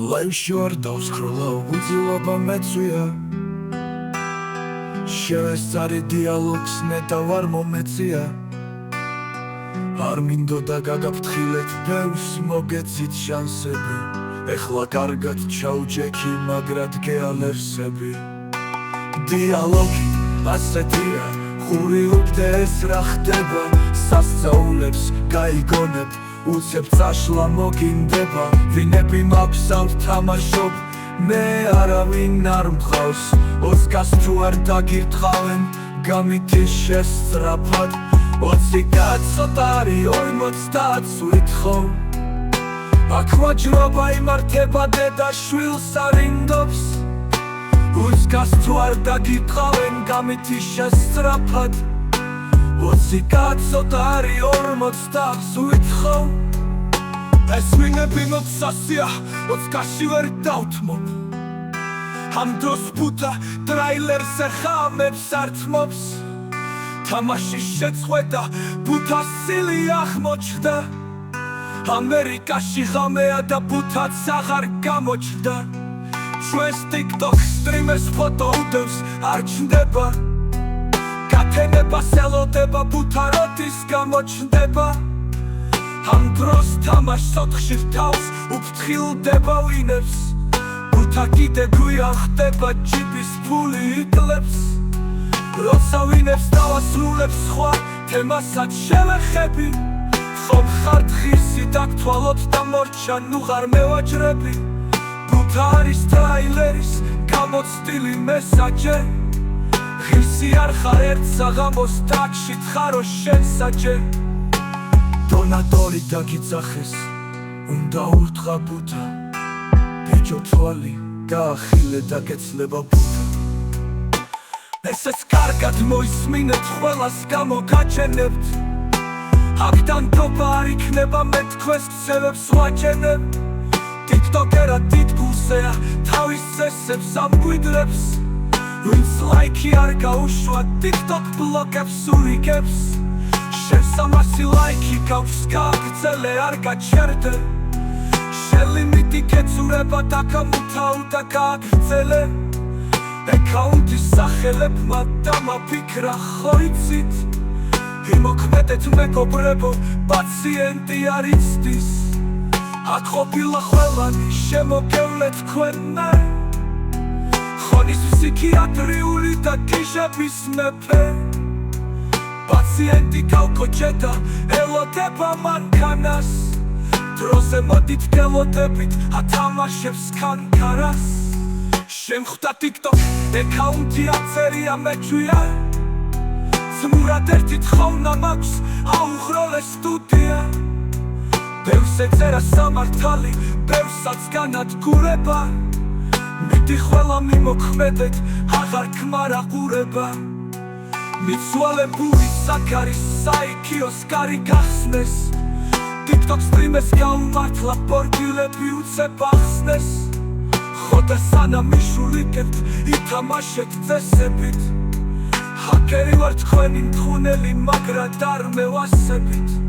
ლაივში ვარ დავსხროლა უძილობა მეცვია შევესწარი დიალოგს ნეტა ვარ მომეწია არ მინდოდა გაგაფრთხილეთ ბევრს მოგეცით შანსები ეხლა კარგად ჩაუჯექი მაგრად გეალერსები დიალოგი ასეთია ხური უკდე ეს რა ხდება სასწაულებს გაიგონებ უცებ წაშლა მოგინდება ვინები მაფსავთ თამაშობ მე არავინ არ მყავს ოცგას თუ არ დაგირტყავენ გამითის შესწრაფად 20 კაცოთ არის 40 ვითხოვ აქ ვაჯრობა იმართება დედა შვილს არინდობს ოცგას თუ არ დაგირტყავენ გამითის შესწრაფად 20 კაცოთ არის 40 ვითხოვ ეს ვინები მოცასია 20-ში ვერ დავთმობ ამ დროს ბუთა ტრაილერზე ხამებს ართმობს თამაშის შეწყვეტა ბუთას სილი აღმოჩნდა ამერიკაში ღამეა და ბუთაც აღარ გამოჩნდა ჩვენს TikTok სტრიმერს ფოტო უდევს არ ჩნდება გათენებას ელოდება ბუთა როდის გამოჩნდება ამ დროს თამაშს ოთხში თავს უფრთხილდება ვინებს ბუთა კიდე გვიან ხდება ჯიბის ფული იკლებს როცა ვინებს დავასრულებს სხვა თემასაც შევეხები ხომ ხართ ხირსი დაგთვალოთ და მორჩა ნუ ღარ მევაჯრები ბუთა არის ტრაილერის გამოცდილი მესაჯე ხირსი არ ხარ ერთ საღამოს დაგში თხარო შენსაჯე დონატორი დაგიძახეს უნდა ურტყა ბუთა ბიჭო თვალი გაახილე და გეცლება ბუთა ესეც კარგად მოისმინეთ ყველას გამოგაჩენებთ აქთან თობა არ იქნება მე თქვენს ქსელებს ვაჩენებ TikToker-ა დიდგულზეა თავის წესებს ამგვიდრებს ვინც ლაიქი არ გაუშვა TikTok ბლოკებს ურიგებს შესამასი ლაიქი გაქვს გააგრძელე არ გაჩერდე შელიმიტი გეცურება დაგამუთავ და გააგრძელე ეკაუნტის სახელებმა დამაფიქრა ხო იცით იმოქმედეთ მეგობრებო პაციენტი არ იცდის აქ ყოფილა ყველანი შემოგევლეთ თქვენ მე ხონის ფსიქიატრიული და გიჟების მეფე პაციენტი გავკოჭედა ელოდება მანქანას დროზე მოდით გელოდებით ათამაშებს კანკარას შემხვდა TikTok ეკაუნტი აწერია მეჩვია ძმურად ერთი თხოვნა მაქვს აუღროლე სტუდია ბევრს ეწერა სამართალი ბევრსაც განადგურება მიდი ყველა მიმოქმედეთ აღარ ქმარაყურება მიცვალებული საკარის საიქიოს კარი გახსნეს TikTok სტრიმერს გაუმართლა ბორბილები უცებ ახსნეს ხოდა სანამ მიშულიკებთ ითამაშეთ წესებით ჰაკერი ვარ თქვენი მთხუნელი მაგრად არ მევასებით